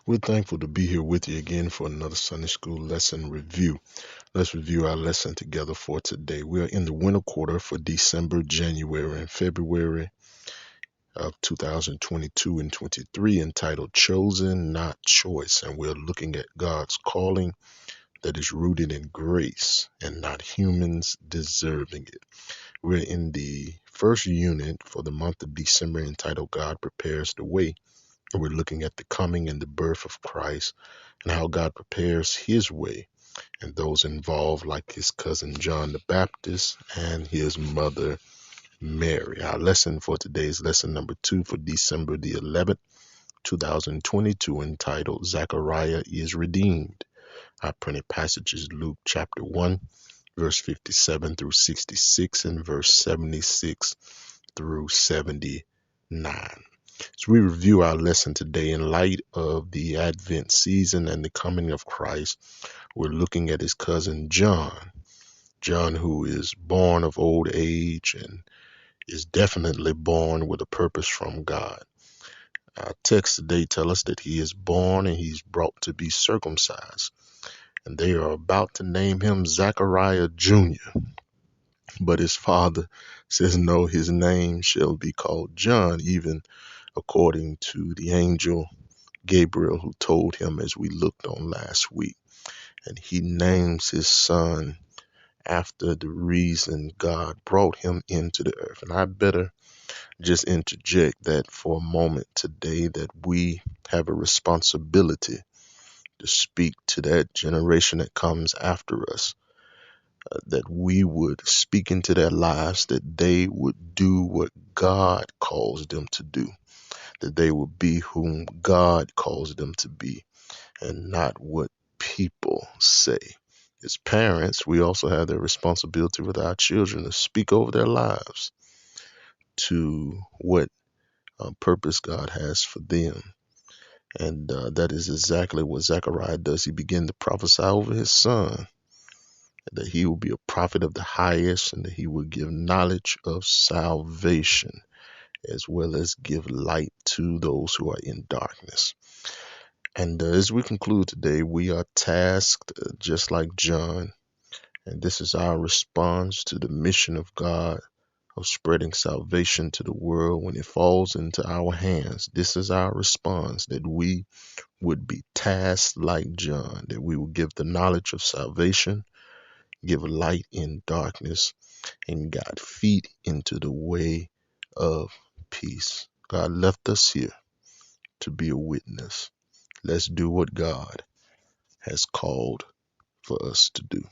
We're thankful to be here with you again for another Sunday School lesson review. Let's review our lesson together for today. We are in the winter quarter for December, January, and February of 2022 and 23, entitled Chosen, Not Choice. And we're looking at God's calling that is rooted in grace and not humans deserving it. We're in the first unit for the month of December, entitled God Prepares the Way. We're looking at the coming and the birth of Christ and how God prepares his way, and those involved, like his cousin John the Baptist and his mother Mary. Our lesson for today is lesson number 2 for December the 11th, 2022, entitled Zechariah is Redeemed. Our printed passage is Luke chapter 1, verse 57 through 66, and verse 76 through 79. As we review our lesson today in light of the Advent season and the coming of Christ, we're looking at his cousin John. John, who is born of old age and is definitely born with a purpose from God. Our text today tells us that he is born and he's brought to be circumcised. And they are about to name him Zechariah Jr. But his father says, no, his name shall be called John, even according to the angel Gabriel, who told him, as we looked on last week. And he names his son after the reason God brought him into the earth. And I better just interject that for a moment today, that we have a responsibility to speak to that generation that comes after us, that we would speak into their lives, that they would do what God calls them to do, that they would be whom God calls them to be, and not what people say. As parents, we also have the responsibility with our children to speak over their lives to what purpose God has for them. And that is exactly what Zechariah does. He began to prophesy over his son, that he will be a prophet of the highest, and that he will give knowledge of salvation, as well as give light to those who are in darkness. And as we conclude today, we are tasked, just like John, and this is our response to the mission of God of spreading salvation to the world when it falls into our hands. This is our response, that we would be tasked like John, that we will give the knowledge of salvation, give light in darkness, and guide feet into the way of peace. God left us here to be a witness. Let's do what God has called for us to do.